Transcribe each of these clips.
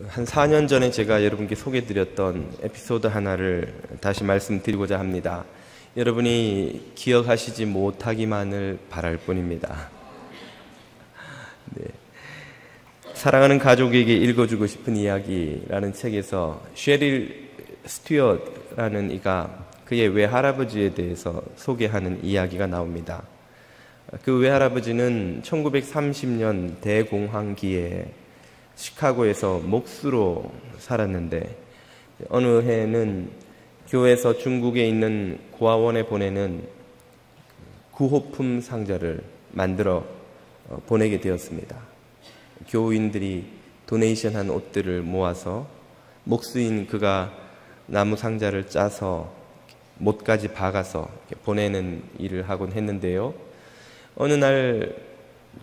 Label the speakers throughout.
Speaker 1: 한 4년 전에 제가 여러분께 소개해드렸던 에피소드 하나를 다시 말씀드리고자 합니다. 여러분이 기억하시지 못하기만을 바랄 뿐입니다. 네. 사랑하는 가족에게 읽어주고 싶은 이야기라는 책에서 셰릴 스튜어트라는 이가 그의 외할아버지에 대해서 소개하는 이야기가 나옵니다. 그 외할아버지는 1930년 대공황기에 시카고에서 목수로 살았는데 어느 해는 교회에서 중국에 있는 고아원에 보내는 구호품 상자를 만들어 보내게 되었습니다. 교우인들이 도네이션한 옷들을 모아서 목수인 그가 나무 상자를 짜서 못까지 박아서 보내는 일을 하곤 했는데요. 어느 날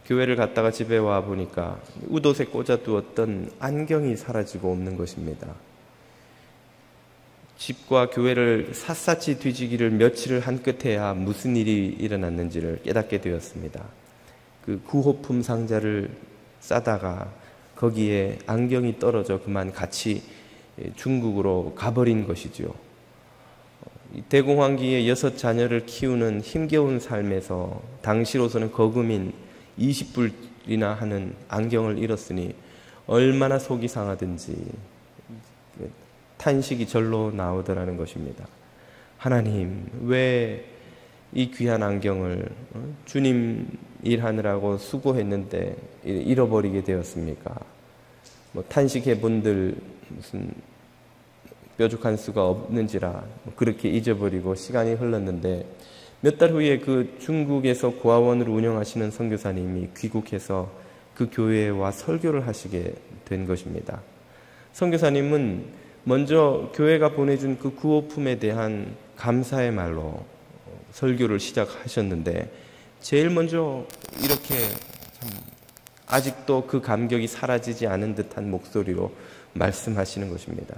Speaker 1: 교회를 갔다가 집에 와 보니까 웃옷에 꽂아두었던 안경이 사라지고 없는 것입니다. 집과 교회를 샅샅이 뒤지기를 며칠을 한 끝에야 무슨 일이 일어났는지를 깨닫게 되었습니다. 그 구호품 상자를 싸다가 거기에 안경이 떨어져 그만 같이 중국으로 가버린 것이지요. 대공황기에 6 자녀를 키우는 힘겨운 삶에서 당시로서는 거금인 20불이나 하는 안경을 잃었으니 얼마나 속이 상하든지 탄식이 절로 나오더라는 것입니다. 하나님, 왜 이 귀한 안경을 주님 일하느라고 수고했는데 잃어버리게 되었습니까? 탄식해 본들 무슨 뾰족한 수가 없는지라 그렇게 잊어버리고 시간이 흘렀는데 몇 달 후에 그 중국에서 고아원을 운영하시는 선교사님이 귀국해서 그 교회에 와 설교를 하시게 된 것입니다. 선교사님은 먼저 교회가 보내준 그 구호품에 대한 감사의 말로 설교를 시작하셨는데 제일 먼저 이렇게 아직도 그 감격이 사라지지 않은 듯한 목소리로 말씀하시는 것입니다.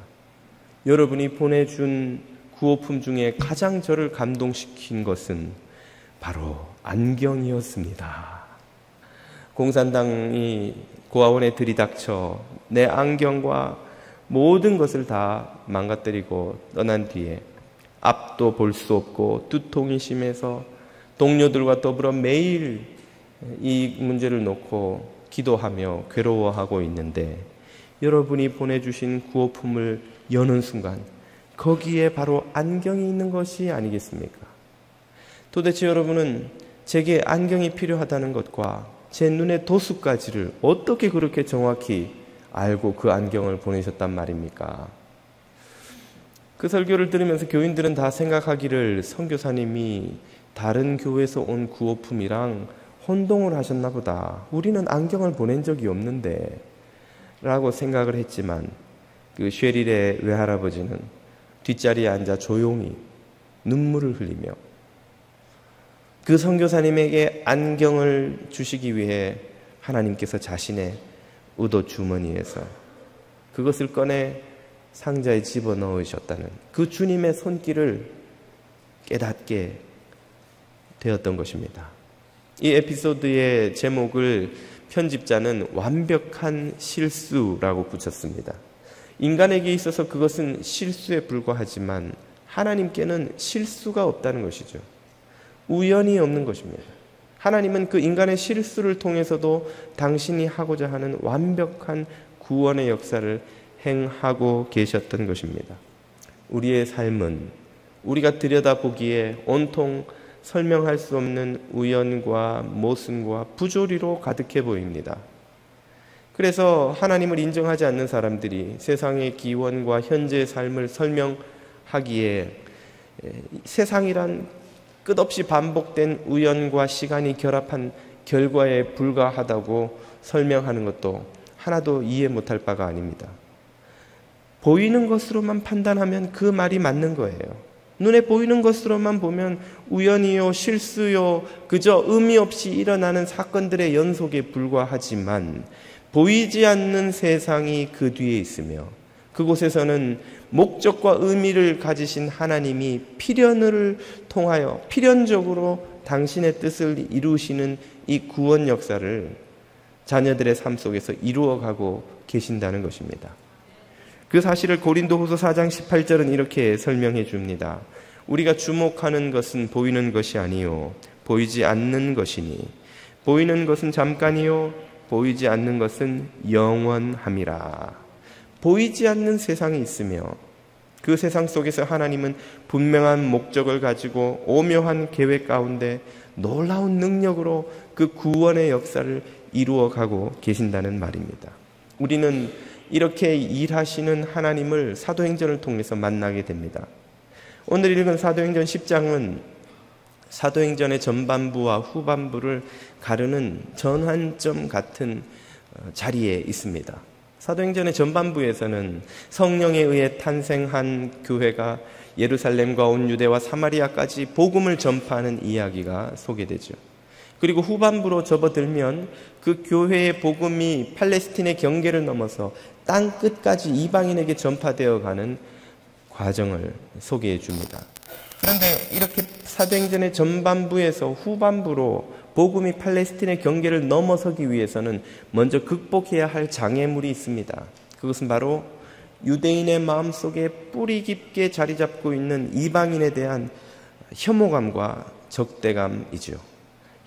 Speaker 1: 여러분이 보내준 구호품 중에 가장 저를 감동시킨 것은 바로 안경이었습니다. 공산당이 고아원에 들이닥쳐 내 안경과 모든 것을 다 망가뜨리고 떠난 뒤에 앞도 볼 수 없고 두통이 심해서 동료들과 더불어 매일 이 문제를 놓고 기도하며 괴로워하고 있는데 여러분이 보내주신 구호품을 여는 순간 거기에 바로 안경이 있는 것이 아니겠습니까? 도대체 여러분은 제게 안경이 필요하다는 것과 제 눈의 도수까지를 어떻게 그렇게 정확히 알고 그 안경을 보내셨단 말입니까? 그 설교를 들으면서 교인들은 다 생각하기를 선교사님이 다른 교회에서 온 구호품이랑 혼동을 하셨나 보다. 우리는 안경을 보낸 적이 없는데 라고 생각을 했지만 그 쉐릴의 외할아버지는 뒷자리에 앉아 조용히 눈물을 흘리며 그 선교사님에게 안경을 주시기 위해 하나님께서 자신의 의도 주머니에서 그것을 꺼내 상자에 집어넣으셨다는 그 주님의 손길을 깨닫게 되었던 것입니다. 이 에피소드의 제목을 편집자는 완벽한 실수라고 붙였습니다. 인간에게 있어서 그것은 실수에 불과하지만 하나님께는 실수가 없다는 것이죠. 우연이 없는 것입니다. 하나님은 그 인간의 실수를 통해서도 당신이 하고자 하는 완벽한 구원의 역사를 행하고 계셨던 것입니다. 우리의 삶은 우리가 들여다보기에 온통 설명할 수 없는 우연과 모순과 부조리로 가득해 보입니다. 그래서 하나님을 인정하지 않는 사람들이 세상의 기원과 현재의 삶을 설명하기에 세상이란 끝없이 반복된 우연과 시간이 결합한 결과에 불과하다고 설명하는 것도 하나도 이해 못할 바가 아닙니다. 보이는 것으로만 판단하면 그 말이 맞는 거예요. 눈에 보이는 것으로만 보면 우연이요, 실수요, 그저 의미 없이 일어나는 사건들의 연속에 불과하지만 보이지 않는 세상이 그 뒤에 있으며 그곳에서는 목적과 의미를 가지신 하나님이 필연을 통하여 필연적으로 당신의 뜻을 이루시는 이 구원 역사를 자녀들의 삶 속에서 이루어가고 계신다는 것입니다. 그 사실을 고린도후서 4장 18절은 이렇게 설명해 줍니다. 우리가 주목하는 것은 보이는 것이 아니요 보이지 않는 것이니 보이는 것은 잠깐이요 보이지 않는 것은 영원함이라. 보이지 않는 세상이 있으며 그 세상 속에서 하나님은 분명한 목적을 가지고 오묘한 계획 가운데 놀라운 능력으로 그 구원의 역사를 이루어가고 계신다는 말입니다. 우리는 이렇게 일하시는 하나님을 사도행전을 통해서 만나게 됩니다. 오늘 읽은 사도행전 10장은 사도행전의 전반부와 후반부를 가르는 전환점 같은 자리에 있습니다. 사도행전의 전반부에서는 성령에 의해 탄생한 교회가 예루살렘과 온 유대와 사마리아까지 복음을 전파하는 이야기가 소개되죠. 그리고 후반부로 접어들면 그 교회의 복음이 팔레스틴의 경계를 넘어서 땅 끝까지 이방인에게 전파되어 가는 과정을 소개해 줍니다. 그런데 이렇게 사도행전의 전반부에서 후반부로 복음이 팔레스틴의 경계를 넘어서기 위해서는 먼저 극복해야 할 장애물이 있습니다. 그것은 바로 유대인의 마음속에 뿌리 깊게 자리 잡고 있는 이방인에 대한 혐오감과 적대감이죠.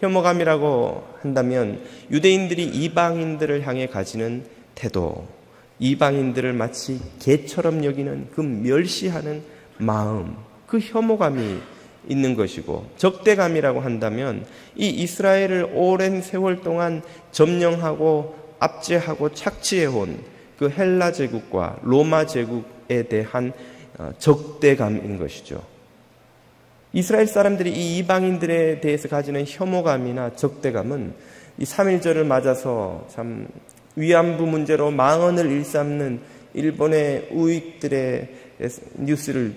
Speaker 1: 혐오감이라고 한다면 유대인들이 이방인들을 향해 가지는 태도, 이방인들을 마치 개처럼 여기는 그 멸시하는 마음, 그 혐오감이 있는 것이고, 적대감이라고 한다면 이 이스라엘을 오랜 세월 동안 점령하고 압제하고 착취해온 그 헬라 제국과 로마 제국에 대한 적대감인 것이죠. 이스라엘 사람들이 이 이방인들에 대해서 가지는 혐오감이나 적대감은 이 3.1절을 맞아서 참 위안부 문제로 망언을 일삼는 일본의 우익들의 뉴스를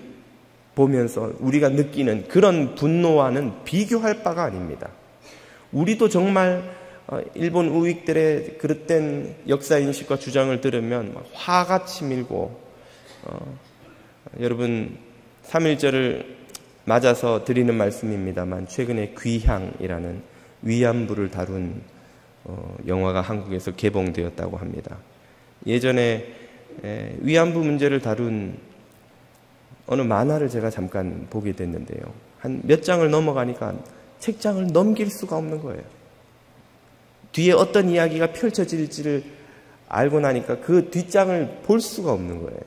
Speaker 1: 보면서 우리가 느끼는 그런 분노와는 비교할 바가 아닙니다. 우리도 정말 일본 우익들의 그릇된 역사인식과 주장을 들으면 화가 치밀고 여러분 3.1절을 맞아서 드리는 말씀입니다만 최근에 귀향이라는 위안부를 다룬 영화가 한국에서 개봉되었다고 합니다. 예전에 위안부 문제를 다룬 어느 만화를 제가 잠깐 보게 됐는데요. 한 몇 장을 넘어가니까 책장을 넘길 수가 없는 거예요. 뒤에 어떤 이야기가 펼쳐질지를 알고 나니까 그 뒷장을 볼 수가 없는 거예요.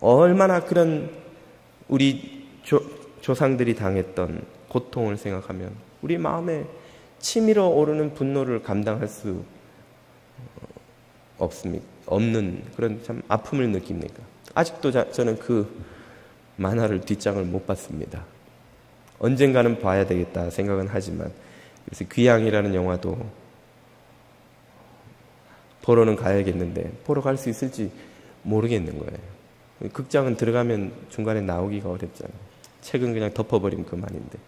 Speaker 1: 얼마나 그런 우리 조상들이 당했던 고통을 생각하면 우리 마음에 치밀어 오르는 분노를 감당할 수 없는 그런 참 아픔을 느낍니까? 아직도 저는 그 만화를 뒷장을 못 봤습니다. 언젠가는 봐야 되겠다 생각은 하지만, 그래서 귀향이라는 영화도 보러는 가야겠는데 보러 갈 수 있을지 모르겠는 거예요. 극장은 들어가면 중간에 나오기가 어렵잖아요. 책은 그냥 덮어버리면 그만인데.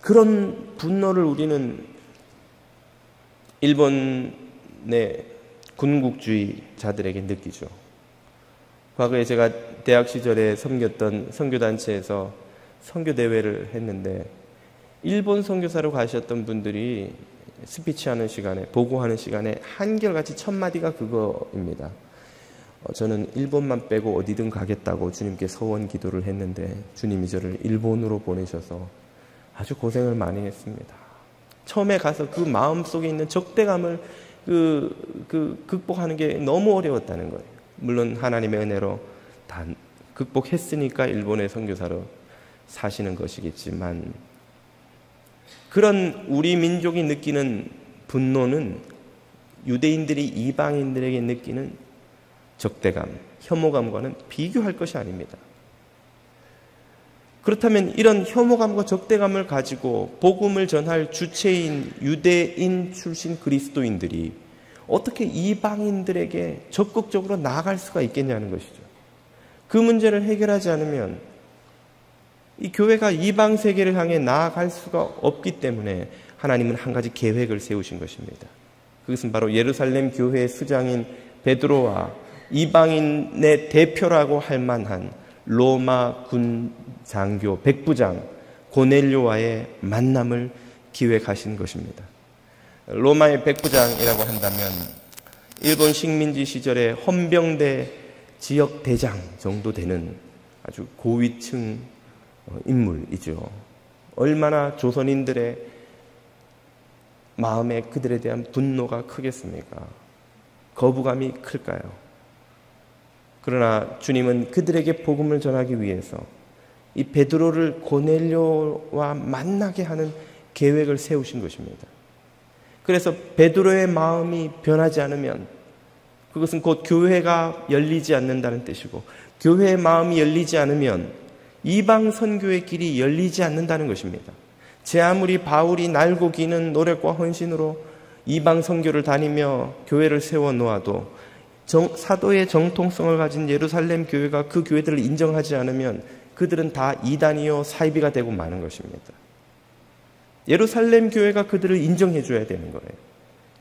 Speaker 1: 그런 분노를 우리는 일본의 군국주의자들에게 느끼죠. 과거에 제가 대학 시절에 섬겼던 선교단체에서 선교대회를 했는데 일본 선교사로 가셨던 분들이 스피치하는 시간에, 보고하는 시간에 한결같이 첫 마디가 그거입니다. 저는 일본만 빼고 어디든 가겠다고 주님께 서원 기도를 했는데 주님이 저를 일본으로 보내셔서 아주 고생을 많이 했습니다. 처음에 가서 그 마음속에 있는 적대감을 극복하는 게 너무 어려웠다는 거예요. 물론 하나님의 은혜로 다 극복했으니까 일본의 선교사로 사시는 것이겠지만, 그런 우리 민족이 느끼는 분노는 유대인들이 이방인들에게 느끼는 적대감, 혐오감과는 비교할 것이 아닙니다. 그렇다면 이런 혐오감과 적대감을 가지고 복음을 전할 주체인 유대인 출신 그리스도인들이 어떻게 이방인들에게 적극적으로 나아갈 수가 있겠냐는 것이죠. 그 문제를 해결하지 않으면 이 교회가 이방 세계를 향해 나아갈 수가 없기 때문에 하나님은 한 가지 계획을 세우신 것입니다. 그것은 바로 예루살렘 교회의 수장인 베드로와 이방인의 대표라고 할 만한 로마 군 장교 백부장 고넬료와의 만남을 기획하신 것입니다. 로마의 백부장이라고 한다면 일본 식민지 시절의 헌병대 지역 대장 정도 되는 아주 고위층 인물이죠. 얼마나 조선인들의 마음에 그들에 대한 분노가 크겠습니까? 거부감이 클까요? 그러나 주님은 그들에게 복음을 전하기 위해서 이 베드로를 고넬료와 만나게 하는 계획을 세우신 것입니다. 그래서 베드로의 마음이 변하지 않으면 그것은 곧 교회가 열리지 않는다는 뜻이고, 교회의 마음이 열리지 않으면 이방 선교의 길이 열리지 않는다는 것입니다. 제 아무리 바울이 날고 기는 노력과 헌신으로 이방 선교를 다니며 교회를 세워 놓아도 사도의 정통성을 가진 예루살렘 교회가 그 교회들을 인정하지 않으면 그들은 다 이단이요 사이비가 되고 마는 것입니다. 예루살렘 교회가 그들을 인정해 줘야 되는 거예요.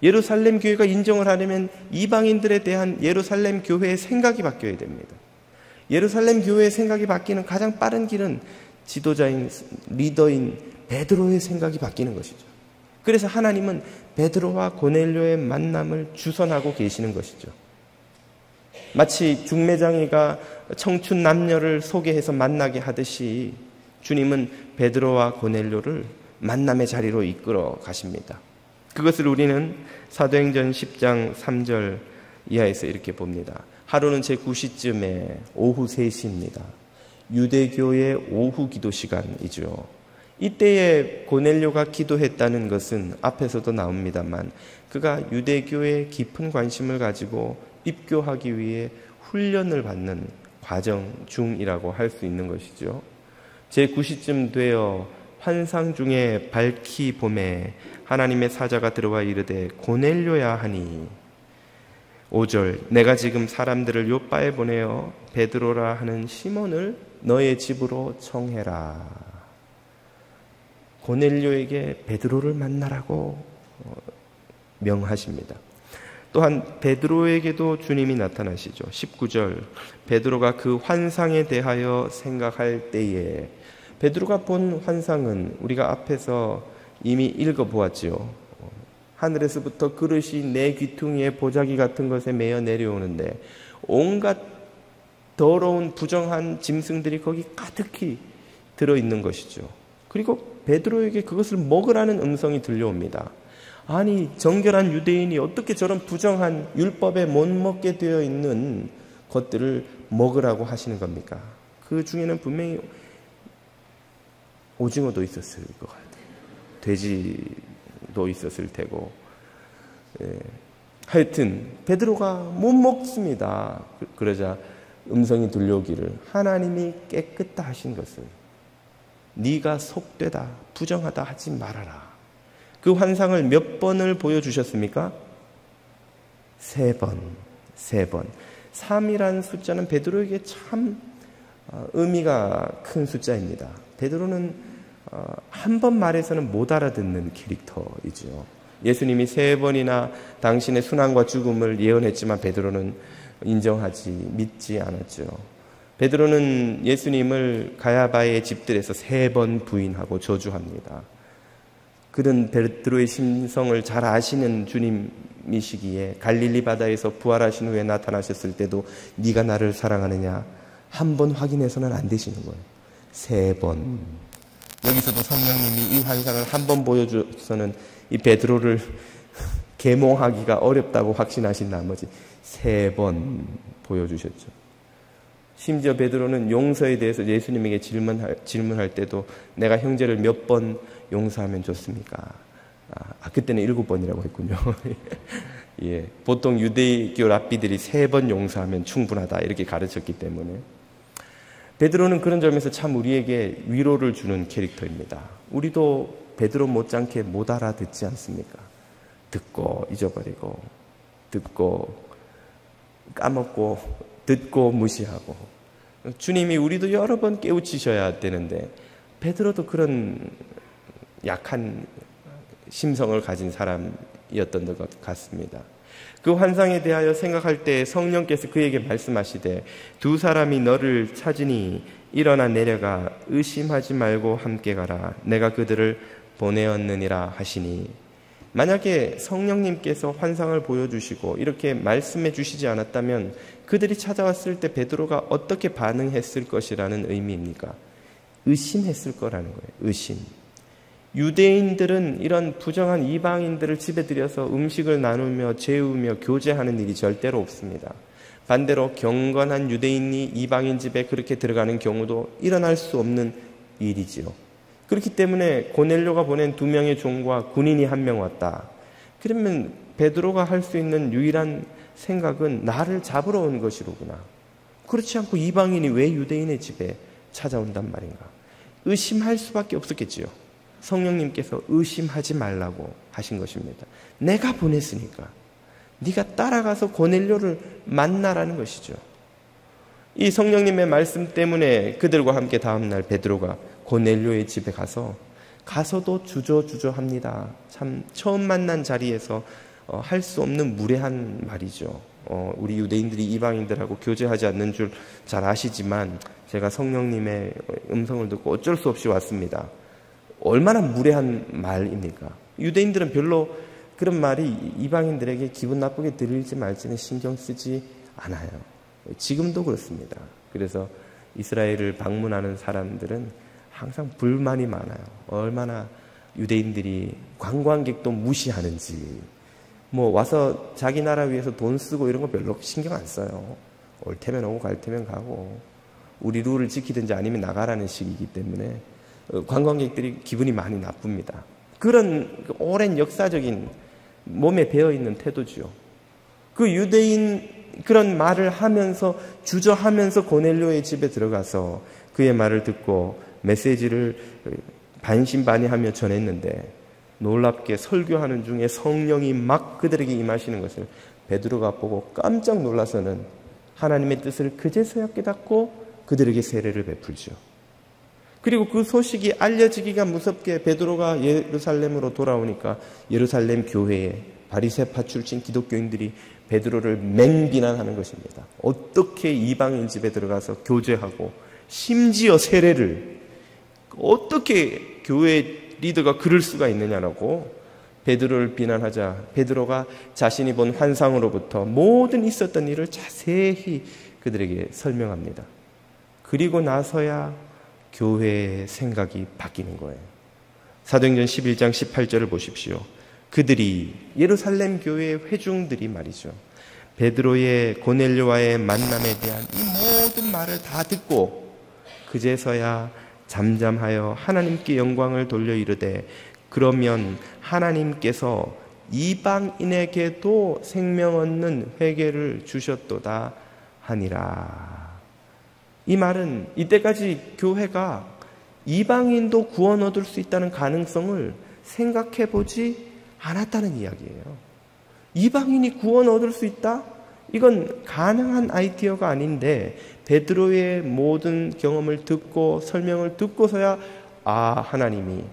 Speaker 1: 예루살렘 교회가 인정을 하려면 이방인들에 대한 예루살렘 교회의 생각이 바뀌어야 됩니다. 예루살렘 교회의 생각이 바뀌는 가장 빠른 길은 지도자인 리더인 베드로의 생각이 바뀌는 것이죠. 그래서 하나님은 베드로와 고넬료의 만남을 주선하고 계시는 것이죠. 마치 중매장이가 청춘 남녀를 소개해서 만나게 하듯이 주님은 베드로와 고넬료를 만남의 자리로 이끌어 가십니다. 그것을 우리는 사도행전 10장 3절 이하에서 이렇게 봅니다. 하루는 제9시쯤에 오후 3시입니다. 유대교의 오후 기도 시간이죠. 이때에 고넬료가 기도했다는 것은 앞에서도 나옵니다만 그가 유대교에 깊은 관심을 가지고 입교하기 위해 훈련을 받는 과정 중이라고 할 수 있는 것이죠. 제9시쯤 되어 환상 중에 밝히 봄에 하나님의 사자가 들어와 이르되 고넬료야 하니 5절 내가 지금 사람들을 요바에 보내어 베드로라 하는 시몬을 너의 집으로 청해라. 고넬료에게 베드로를 만나라고 명하십니다. 또한 베드로에게도 주님이 나타나시죠. 19절 베드로가 그 환상에 대하여 생각할 때에, 베드로가 본 환상은 우리가 앞에서 이미 읽어보았죠. 하늘에서부터 그릇이 내 귀퉁이에 보자기 같은 것에 매어 내려오는데 온갖 더러운 부정한 짐승들이 거기 가득히 들어있는 것이죠. 그리고 베드로에게 그것을 먹으라는 음성이 들려옵니다. 아니, 정결한 유대인이 어떻게 저런 부정한 율법에 못 먹게 되어 있는 것들을 먹으라고 하시는 겁니까? 그 중에는 분명히 오징어도 있었을 것 같아요. 돼지도 있었을 테고. 하여튼 베드로가 못 먹습니다. 그러자 음성이 들려오기를 하나님이 깨끗다 하신 것을 네가 속되다 부정하다 하지 말아라. 그 환상을 몇 번을 보여주셨습니까? 3번. 3이라는 숫자는 베드로에게 참 의미가 큰 숫자입니다. 베드로는 한 번 말해서는 못 알아듣는 캐릭터이죠. 예수님이 3번이나 당신의 순환과 죽음을 예언했지만 베드로는 인정하지 믿지 않았죠. 베드로는 예수님을 가야바의 집들에서 3번 부인하고 저주합니다. 그런 베드로의 심성을 잘 아시는 주님이시기에 갈릴리 바다에서 부활하신 후에 나타나셨을 때도 네가 나를 사랑하느냐 한 번 확인해서는 안 되시는 거예요. 3번. 여기서도 성령님이 이 환상을 한 번 보여줘서는 이 베드로를 계몽하기가 어렵다고 확신하신 나머지 3번 보여주셨죠. 심지어 베드로는 용서에 대해서 예수님에게 질문할 때도 내가 형제를 몇 번 용서하면 좋습니까? 그때는 7번이라고 했군요. 예, 보통 유대교 랍비들이 3번 용서하면 충분하다 이렇게 가르쳤기 때문에 베드로는 그런 점에서 참 우리에게 위로를 주는 캐릭터입니다. 우리도 베드로 못지않게 못 알아듣지 않습니까? 듣고 잊어버리고, 듣고 까먹고, 듣고 무시하고. 주님이 우리도 여러 번 깨우치셔야 되는데 베드로도 그런 약한 심성을 가진 사람이었던 것 같습니다. 그 환상에 대하여 생각할 때 성령께서 그에게 말씀하시되 2 사람이 너를 찾으니 일어나 내려가 의심하지 말고 함께 가라. 내가 그들을 보내었느니라 하시니 만약에 성령님께서 환상을 보여주시고 이렇게 말씀해 주시지 않았다면 그들이 찾아왔을 때 베드로가 어떻게 반응했을 것이라는 의미입니까? 의심했을 거라는 거예요. 의심. 유대인들은 이런 부정한 이방인들을 집에 들여서 음식을 나누며 재우며 교제하는 일이 절대로 없습니다. 반대로 경건한 유대인이 이방인 집에 그렇게 들어가는 경우도 일어날 수 없는 일이지요. 그렇기 때문에 고넬료가 보낸 2명의 종과 군인이 1명 왔다. 그러면 베드로가 할 수 있는 유일한 생각은 나를 잡으러 온 것이로구나. 그렇지 않고 이방인이 왜 유대인의 집에 찾아온단 말인가. 의심할 수밖에 없었겠지요. 성령님께서 의심하지 말라고 하신 것입니다. 내가 보냈으니까 네가 따라가서 고넬료를 만나라는 것이죠. 이 성령님의 말씀 때문에 그들과 함께 다음날 베드로가 고넬료의 집에 가서도 주저주저합니다. 참 처음 만난 자리에서 할 수 없는 무례한 말이죠. 우리 유대인들이 이방인들하고 교제하지 않는 줄 잘 아시지만 제가 성령님의 음성을 듣고 어쩔 수 없이 왔습니다. 얼마나 무례한 말입니까? 유대인들은 별로 그런 말이 이방인들에게 기분 나쁘게 들릴지 말지는 신경 쓰지 않아요. 지금도 그렇습니다. 그래서 이스라엘을 방문하는 사람들은 항상 불만이 많아요. 얼마나 유대인들이 관광객도 무시하는지, 와서 자기 나라 위해서 돈 쓰고 이런 거 별로 신경 안 써요. 올 테면 오고 갈 테면 가고 우리 룰을 지키든지 아니면 나가라는 식이기 때문에 관광객들이 기분이 많이 나쁩니다. 그런 오랜 역사적인 몸에 배어있는 태도죠. 그 유대인 그런 말을 하면서 주저하면서 고넬료의 집에 들어가서 그의 말을 듣고 메시지를 반신반의하며 전했는데 놀랍게 설교하는 중에 성령이 막 그들에게 임하시는 것을 베드로가 보고 깜짝 놀라서는 하나님의 뜻을 그제서야 깨닫고 그들에게 세례를 베풀죠. 그리고 그 소식이 알려지기가 무섭게 베드로가 예루살렘으로 돌아오니까 예루살렘 교회에 바리새파 출신 기독교인들이 베드로를 맹비난하는 것입니다. 어떻게 이방인 집에 들어가서 교제하고 심지어 세례를 어떻게 교회 리더가 그럴 수가 있느냐라고 베드로를 비난하자 베드로가 자신이 본 환상으로부터 모든 있었던 일을 자세히 그들에게 설명합니다. 그리고 나서야 교회의 생각이 바뀌는 거예요. 사도행전 11장 18절을 보십시오. 그들이 예루살렘 교회의 회중들이 말이죠. 베드로의 고넬료와의 만남에 대한 이 모든 말을 다 듣고 그제서야 잠잠하여 하나님께 영광을 돌려 이르되 그러면 하나님께서 이방인에게도 생명 얻는 회개를 주셨도다 하니라. 이 말은 이때까지 교회가 이방인도 구원 얻을 수 있다는 가능성을 생각해 보지 않았다는 이야기예요. 이방인이 구원 얻을 수 있다? 이건 가능한 아이디어가 아닌데 베드로의 모든 경험을 듣고 설명을 듣고서야 하나님이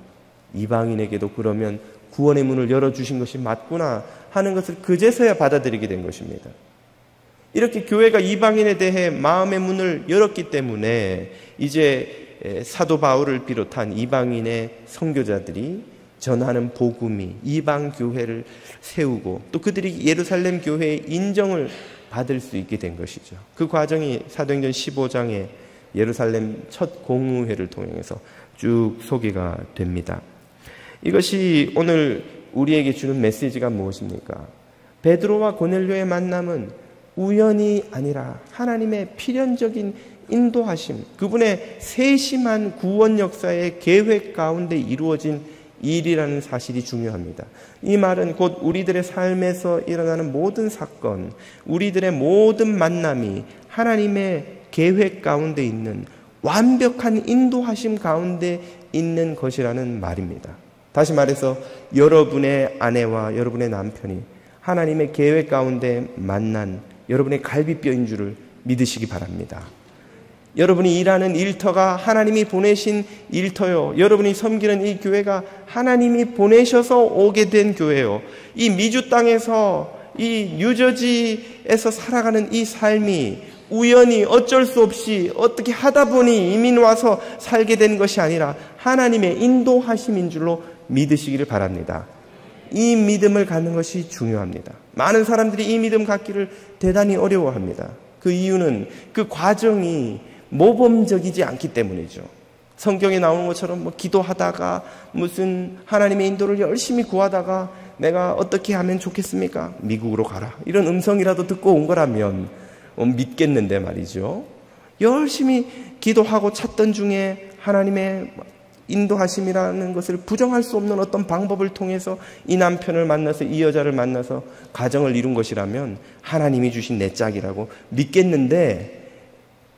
Speaker 1: 이방인에게도 그러면 구원의 문을 열어주신 것이 맞구나 하는 것을 그제서야 받아들이게 된 것입니다. 이렇게 교회가 이방인에 대해 마음의 문을 열었기 때문에 이제 사도 바울을 비롯한 이방인의 선교자들이 전하는 복음이 이방 교회를 세우고 또 그들이 예루살렘 교회의 인정을 받을 수 있게 된 것이죠. 그 과정이 사도행전 15장의 예루살렘 첫 공의회를 통해서 쭉 소개가 됩니다. 이것이 오늘 우리에게 주는 메시지가 무엇입니까? 베드로와 고넬료의 만남은 우연이 아니라 하나님의 필연적인 인도하심, 그분의 세심한 구원 역사의 계획 가운데 이루어진 일이라는 사실이 중요합니다. 이 말은 곧 우리들의 삶에서 일어나는 모든 사건, 우리들의 모든 만남이 하나님의 계획 가운데 있는 완벽한 인도하심 가운데 있는 것이라는 말입니다. 다시 말해서 여러분의 아내와 여러분의 남편이 하나님의 계획 가운데 만난 여러분의 갈비뼈인 줄을 믿으시기 바랍니다. 여러분이 일하는 일터가 하나님이 보내신 일터요. 여러분이 섬기는 이 교회가 하나님이 보내셔서 오게 된 교회요. 이 미주 땅에서 이 뉴저지에서 살아가는 이 삶이 우연히 어쩔 수 없이 어떻게 하다 보니 이민 와서 살게 된 것이 아니라 하나님의 인도하심인 줄로 믿으시기를 바랍니다. 이 믿음을 갖는 것이 중요합니다. 많은 사람들이 이 믿음 갖기를 대단히 어려워합니다. 그 이유는 그 과정이 모범적이지 않기 때문이죠. 성경에 나오는 것처럼 뭐 기도하다가 무슨 하나님의 인도를 열심히 구하다가 내가 어떻게 하면 좋겠습니까? 미국으로 가라. 이런 음성이라도 듣고 온 거라면 믿겠는데 말이죠. 열심히 기도하고 찾던 중에 하나님의 인도하심이라는 것을 부정할 수 없는 어떤 방법을 통해서 이 남편을 만나서 이 여자를 만나서 가정을 이룬 것이라면 하나님이 주신 내 짝이라고 믿겠는데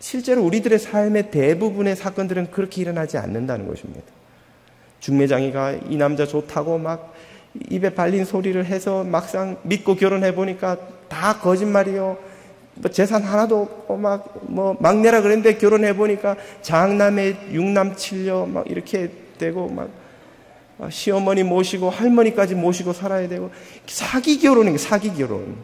Speaker 1: 실제로 우리들의 삶의 대부분의 사건들은 그렇게 일어나지 않는다는 것입니다. 중매장이가 이 남자 좋다고 막 입에 발린 소리를 해서 막상 믿고 결혼해 보니까 다 거짓말이요. 뭐 재산 하나도 없고 막 뭐 막내라 그랬는데 결혼해 보니까 장남에 6남 7녀 막 이렇게 되고 막 시어머니 모시고 할머니까지 모시고 살아야 되고 사기 결혼이에요. 사기 결혼.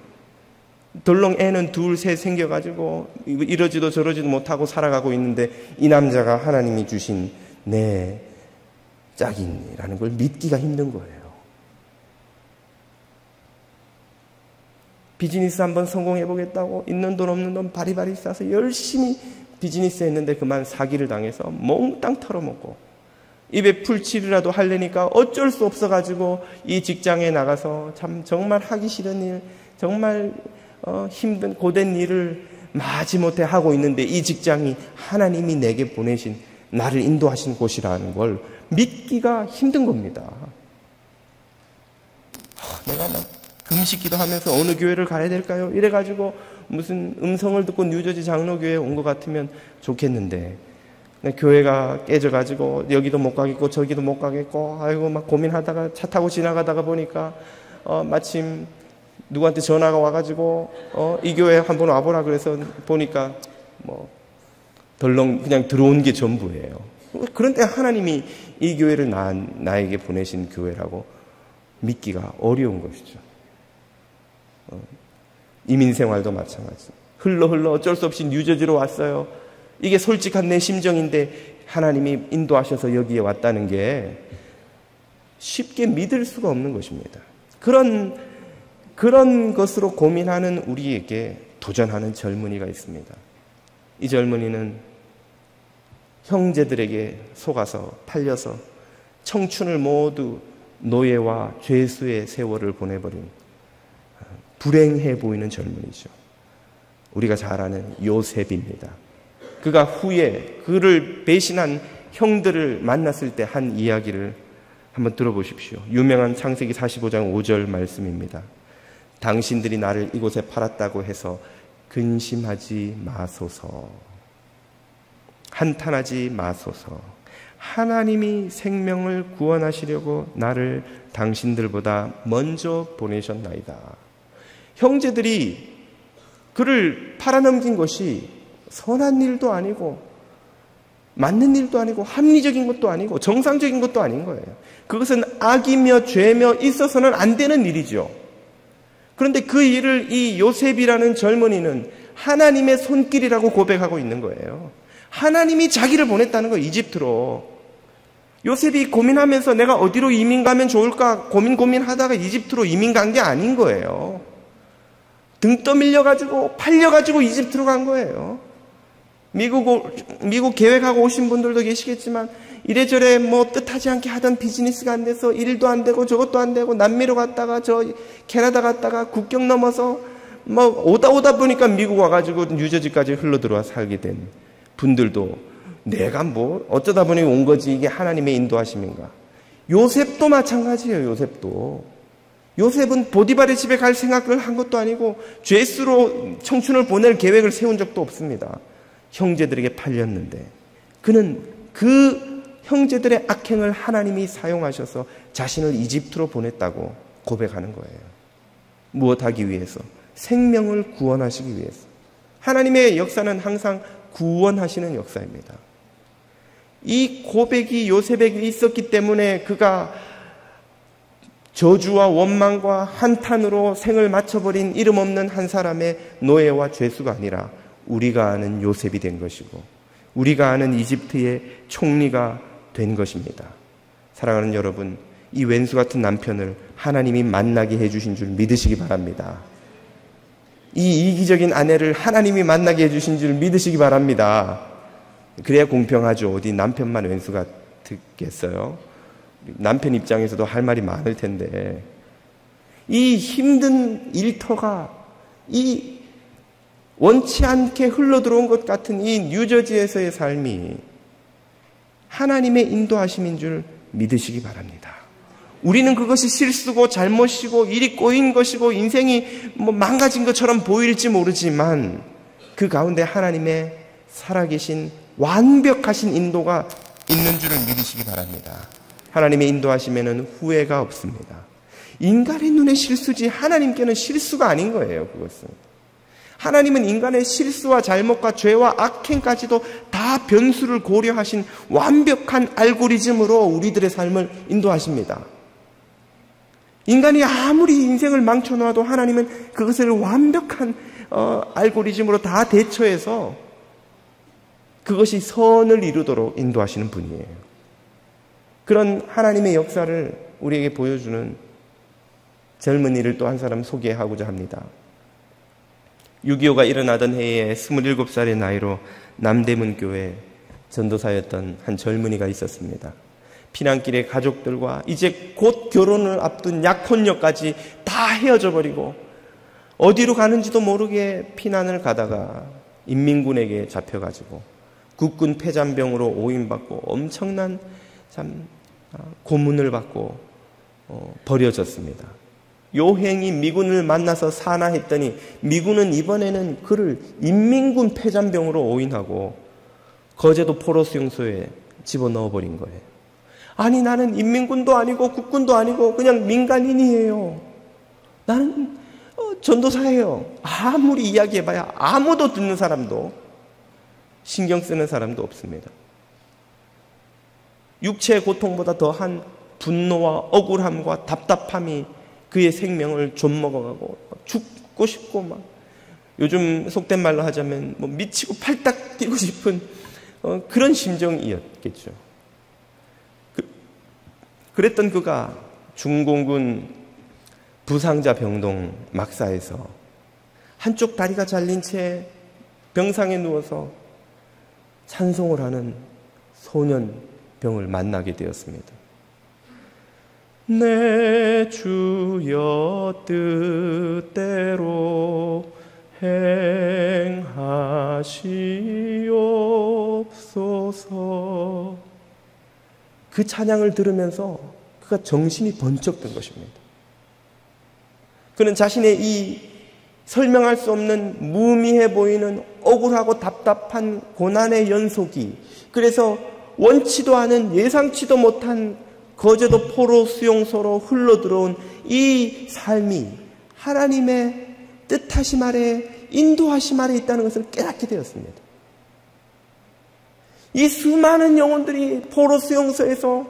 Speaker 1: 덜렁 애는 둘 셋 생겨가지고 이러지도 저러지도 못하고 살아가고 있는데 이 남자가 하나님이 주신 내 짝이라는 걸 믿기가 힘든 거예요. 비즈니스 한번 성공해보겠다고 있는 돈 없는 돈 바리바리 싸서 열심히 비즈니스 했는데 그만 사기를 당해서 몽땅 털어먹고 입에 풀칠이라도 하려니까 어쩔 수 없어가지고 이 직장에 나가서 참 정말 하기 싫은 일, 정말 힘든 고된 일을 마지못해 하고 있는데 이 직장이 하나님이 내게 보내신 나를 인도하신 곳이라는 걸 믿기가 힘든 겁니다. 내가 막 금식 기도하면서 어느 교회를 가야 될까요? 이래가지고 무슨 음성을 듣고 뉴저지 장로교회에 온 것 같으면 좋겠는데 교회가 깨져가지고 여기도 못 가겠고 저기도 못 가겠고 아이고 막 고민하다가 차 타고 지나가다가 보니까 마침 누구한테 전화가 와가지고 이 교회 한번 와보라 그래서 보니까 뭐 덜렁 그냥 들어온 게 전부예요. 그런데 하나님이 이 교회를 나에게 보내신 교회라고 믿기가 어려운 것이죠. 이민생활도 마찬가지. 흘러 어쩔 수 없이 뉴저지로 왔어요. 이게 솔직한 내 심정인데 하나님이 인도하셔서 여기에 왔다는 게 쉽게 믿을 수가 없는 것입니다. 그런 것으로 고민하는 우리에게 도전하는 젊은이가 있습니다. 이 젊은이는 형제들에게 속아서 팔려서 청춘을 모두 노예와 죄수의 세월을 보내버린 불행해 보이는 젊은이죠. 우리가 잘 아는 요셉입니다. 그가 후에 그를 배신한 형들을 만났을 때 한 이야기를 한번 들어보십시오. 유명한 창세기 45장 5절 말씀입니다. 당신들이 나를 이곳에 팔았다고 해서 근심하지 마소서. 한탄하지 마소서. 하나님이 생명을 구원하시려고 나를 당신들보다 먼저 보내셨나이다. 형제들이 그를 팔아넘긴 것이 선한 일도 아니고 맞는 일도 아니고 합리적인 것도 아니고 정상적인 것도 아닌 거예요. 그것은 악이며 죄며 있어서는 안 되는 일이죠. 그런데 그 일을 이 요셉이라는 젊은이는 하나님의 손길이라고 고백하고 있는 거예요. 하나님이 자기를 보냈다는 거예요. 이집트로. 요셉이 고민하면서 내가 어디로 이민 가면 좋을까 고민하다가 이집트로 이민 간 게 아닌 거예요. 등 떠밀려가지고 팔려가지고 이집트로 간 거예요. 미국 계획하고 오신 분들도 계시겠지만 이래저래 뭐 뜻하지 않게 하던 비즈니스가 안 돼서 일도 안 되고 저것도 안 되고 남미로 갔다가 저 캐나다 갔다가 국경 넘어서 뭐 오다 보니까 미국 와가지고 뉴저지까지 흘러 들어와 살게 된 분들도 내가 뭐 어쩌다 보니 온 거지 이게 하나님의 인도하심인가. 요셉도 마찬가지예요. 요셉은 보디발의 집에 갈 생각을 한 것도 아니고 죄수로 청춘을 보낼 계획을 세운 적도 없습니다. 형제들에게 팔렸는데 그는 그 형제들의 악행을 하나님이 사용하셔서 자신을 이집트로 보냈다고 고백하는 거예요. 무엇하기 위해서? 생명을 구원하시기 위해서. 하나님의 역사는 항상 구원하시는 역사입니다. 이 고백이 요셉에게 있었기 때문에 그가 저주와 원망과 한탄으로 생을 마쳐버린 이름 없는 한 사람의 노예와 죄수가 아니라 우리가 아는 요셉이 된 것이고 우리가 아는 이집트의 총리가 된 것입니다. 사랑하는 여러분, 이 왼수 같은 남편을 하나님이 만나게 해주신 줄 믿으시기 바랍니다. 이 이기적인 아내를 하나님이 만나게 해주신 줄 믿으시기 바랍니다. 그래야 공평하죠. 어디 남편만 왼수가 듣겠어요? 남편 입장에서도 할 말이 많을 텐데, 이 힘든 일터가, 이 원치 않게 흘러들어온 것 같은 이 뉴저지에서의 삶이 하나님의 인도하심인 줄 믿으시기 바랍니다. 우리는 그것이 실수고 잘못이고 일이 꼬인 것이고 인생이 망가진 것처럼 보일지 모르지만 그 가운데 하나님의 살아계신 완벽하신 인도가 있는 줄을 믿으시기 바랍니다. 하나님의 인도하심에는 후회가 없습니다. 인간의 눈에 실수지 하나님께는 실수가 아닌 거예요. 그것은 하나님은 인간의 실수와 잘못과 죄와 악행까지도 다 변수를 고려하신 완벽한 알고리즘으로 우리들의 삶을 인도하십니다. 인간이 아무리 인생을 망쳐놓아도 하나님은 그것을 완벽한 알고리즘으로 다 대처해서 그것이 선을 이루도록 인도하시는 분이에요. 그런 하나님의 역사를 우리에게 보여주는 젊은이를 또 한 사람 소개하고자 합니다. 6.25가 일어나던 해에 27살의 나이로 남대문 교회 전도사였던 한 젊은이가 있었습니다. 피난길에 가족들과 이제 곧 결혼을 앞둔 약혼녀까지 다 헤어져 버리고 어디로 가는지도 모르게 피난을 가다가 인민군에게 잡혀가지고 국군 폐잔병으로 오인받고 엄청난 참 고문을 받고 버려졌습니다. 요행이 미군을 만나서 산화했더니 미군은 이번에는 그를 인민군 폐잔병으로 오인하고 거제도 포로수용소에 집어넣어버린 거예요. 아니, 나는 인민군도 아니고 국군도 아니고 그냥 민간인이에요. 나는 전도사예요. 아무리 이야기해봐야 아무도 듣는 사람도 신경 쓰는 사람도 없습니다. 육체의 고통보다 더한 분노와 억울함과 답답함이 그의 생명을 좀먹어가고 죽고 싶고 막 요즘 속된 말로 하자면 미치고 팔딱 뛰고 싶은 그런 심정이었겠죠. 그랬던 그가 중공군 부상자 병동 막사에서 한쪽 다리가 잘린 채 병상에 누워서 찬송을 하는 소년병을 만나게 되었습니다. 내 주여 뜻대로 행하시옵소서. 그 찬양을 들으면서 그가 정신이 번쩍 든 것입니다. 그는 자신의 이 설명할 수 없는 무미해 보이는 억울하고 답답한 고난의 연속이, 그래서 원치도 않은 예상치도 못한 거제도 포로 수용소로 흘러들어온 이 삶이 하나님의 뜻하심 아래, 인도하심 아래 있다는 것을 깨닫게 되었습니다. 이 수많은 영혼들이 포로 수용소에서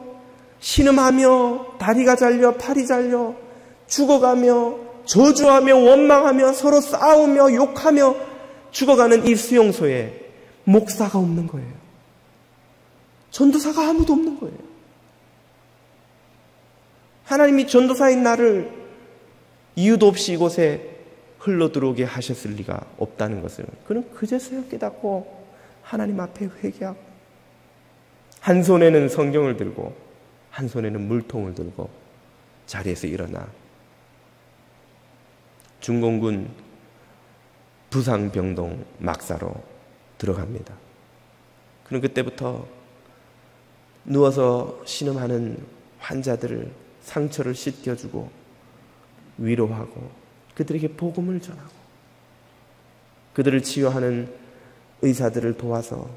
Speaker 1: 신음하며 다리가 잘려 팔이 잘려 죽어가며 저주하며 원망하며 서로 싸우며 욕하며 죽어가는 이 수용소에 목사가 없는 거예요. 전도사가 아무도 없는 거예요. 하나님이 전도사인 나를 이유도 없이 이곳에 흘러들어오게 하셨을 리가 없다는 것을 그는 그제서야 깨닫고 하나님 앞에 회개하고, 한 손에는 성경을 들고 한 손에는 물통을 들고 자리에서 일어나 중공군 부상병동 막사로 들어갑니다. 그는 그때부터 누워서 신음하는 환자들을 상처를 씻겨주고 위로하고 그들에게 복음을 전하고 그들을 치유하는 의사들을 도와서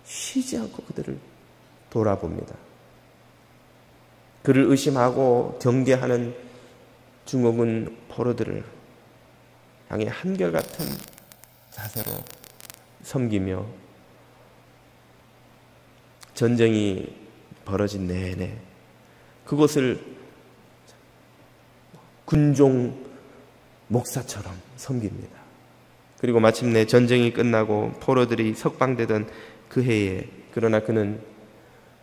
Speaker 1: 쉬지 않고 그들을 돌아봅니다. 그를 의심하고 경계하는 중공군 포로들을 향해 한결같은 자세로 섬기며 전쟁이 벌어진 내내 그곳을 군종 목사처럼 섬깁니다. 그리고 마침내 전쟁이 끝나고 포로들이 석방되던 그 해에, 그러나 그는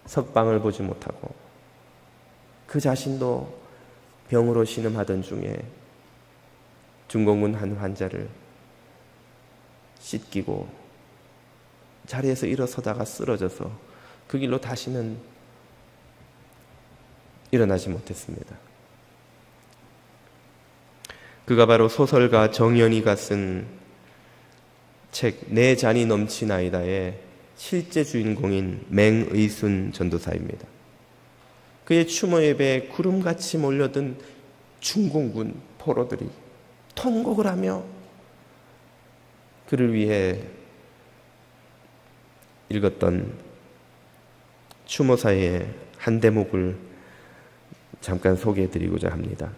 Speaker 1: 석방을 보지 못하고 그 자신도 병으로 신음하던 중에 중공군 한 환자를 씻기고 자리에서 일어서다가 쓰러져서 그 길로 다시는 일어나지 못했습니다. 그가 바로 소설가 정연이가 쓴 책 내 잔이 넘치나이다의 실제 주인공인 맹의순 전도사입니다. 그의 추모 예배에 구름같이 몰려든 중공군 포로들이 통곡을 하며 그를 위해 읽었던 추모사의 한 대목을 잠깐 소개해드리고자 합니다.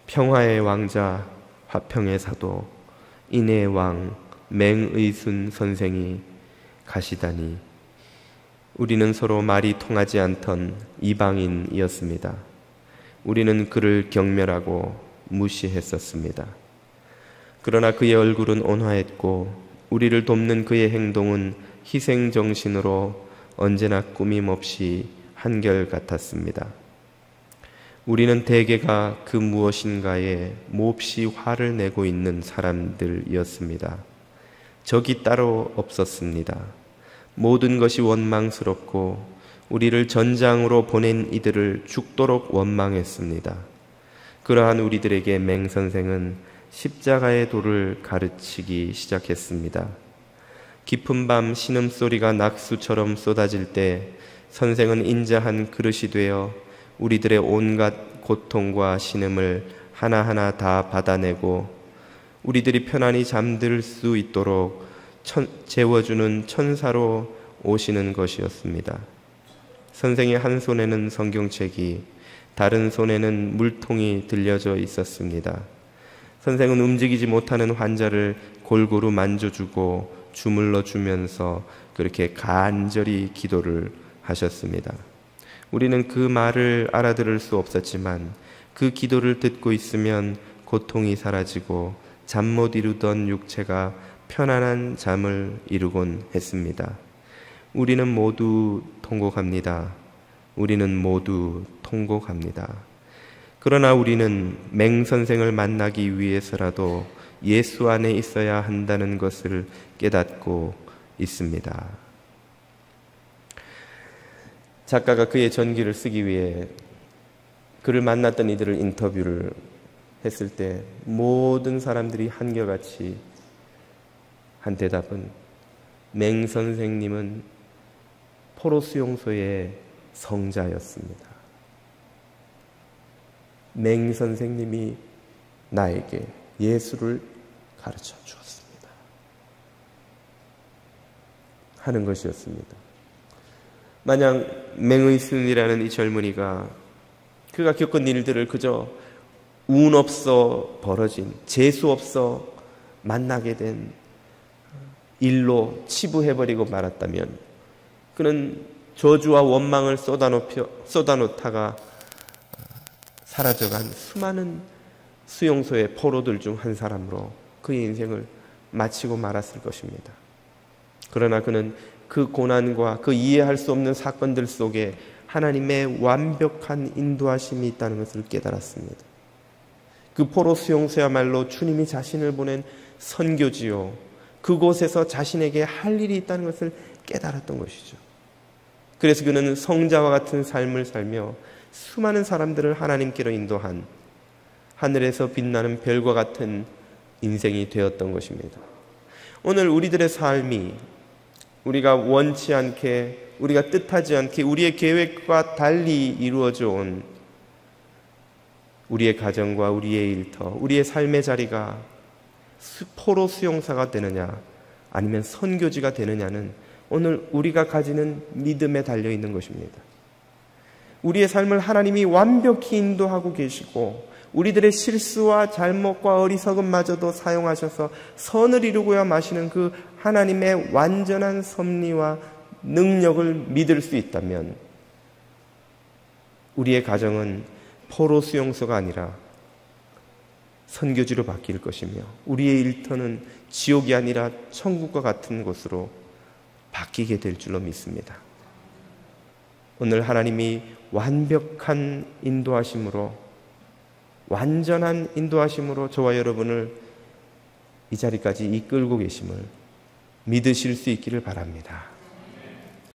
Speaker 1: 평화의 왕자, 화평의 사도, 인의 왕 맹의순 선생이 가시다니 우리는 서로 말이 통하지 않던 이방인이었습니다. 우리는 그를 경멸하고 무시했었습니다. 그러나 그의 얼굴은 온화했고 우리를 돕는 그의 행동은 희생정신으로 언제나 꾸밈없이 한결같았습니다. 우리는 대개가 그 무엇인가에 몹시 화를 내고 있는 사람들이었습니다. 적이 따로 없었습니다. 모든 것이 원망스럽고 우리를 전장으로 보낸 이들을 죽도록 원망했습니다. 그러한 우리들에게 맹선생은 십자가의 도를 가르치기 시작했습니다. 깊은 밤 신음소리가 낙수처럼 쏟아질 때 선생은 인자한 그릇이 되어 우리들의 온갖 고통과 신음을 하나하나 다 받아내고 우리들이 편안히 잠들 수 있도록 재워주는 천사로 오시는 것이었습니다. 선생의 한 손에는 성경책이, 다른 손에는 물통이 들려져 있었습니다. 선생은 움직이지 못하는 환자를 골고루 만져주고 주물러 주면서 그렇게 간절히 기도를 하셨습니다. 우리는 그 말을 알아들을 수 없었지만 그 기도를 듣고 있으면 고통이 사라지고 잠 못 이루던 육체가 편안한 잠을 이루곤 했습니다. 우리는 모두 통곡합니다. 우리는 모두 통곡합니다. 그러나 우리는 맹선생을 만나기 위해서라도 예수 안에 있어야 한다는 것을 깨닫고 있습니다. 작가가 그의 전기를 쓰기 위해 그를 만났던 이들을 인터뷰를 했을 때 모든 사람들이 한결같이 한 대답은 맹선생님은 포로 수용소의 성자였습니다. 맹선생님이 나에게 예수를 가르쳐 주었습니다. 하는 것이었습니다. 만약 맹의순이라는 이 젊은이가 그가 겪은 일들을 그저 운 없어 벌어진, 재수 없어 만나게 된 일로 치부해버리고 말았다면 그는 저주와 원망을 쏟아놓다가 사라져간 수많은 수용소의 포로들 중 한 사람으로 그의 인생을 마치고 말았을 것입니다. 그러나 그는 그 고난과 그 이해할 수 없는 사건들 속에 하나님의 완벽한 인도하심이 있다는 것을 깨달았습니다. 그 포로 수용소야말로 주님이 자신을 보낸 선교지요, 그곳에서 자신에게 할 일이 있다는 것을 깨달았던 것이죠. 그래서 그는 성자와 같은 삶을 살며 수많은 사람들을 하나님께로 인도한 하늘에서 빛나는 별과 같은 인생이 되었던 것입니다. 오늘 우리들의 삶이 우리가 원치 않게, 우리가 뜻하지 않게 우리의 계획과 달리 이루어져 온 우리의 가정과 우리의 일터, 우리의 삶의 자리가 포로 수용사가 되느냐 아니면 선교지가 되느냐는 오늘 우리가 가지는 믿음에 달려있는 것입니다. 우리의 삶을 하나님이 완벽히 인도하고 계시고 우리들의 실수와 잘못과 어리석음마저도 사용하셔서 선을 이루고야 마시는 그 하나님의 완전한 섭리와 능력을 믿을 수 있다면 우리의 가정은 포로 수용소가 아니라 선교지로 바뀔 것이며 우리의 일터는 지옥이 아니라 천국과 같은 곳으로 바뀌게 될 줄로 믿습니다. 오늘 하나님이 완벽한 인도하심으로, 완전한 인도하심으로 저와 여러분을 이 자리까지 이끌고 계심을 믿으실 수 있기를 바랍니다.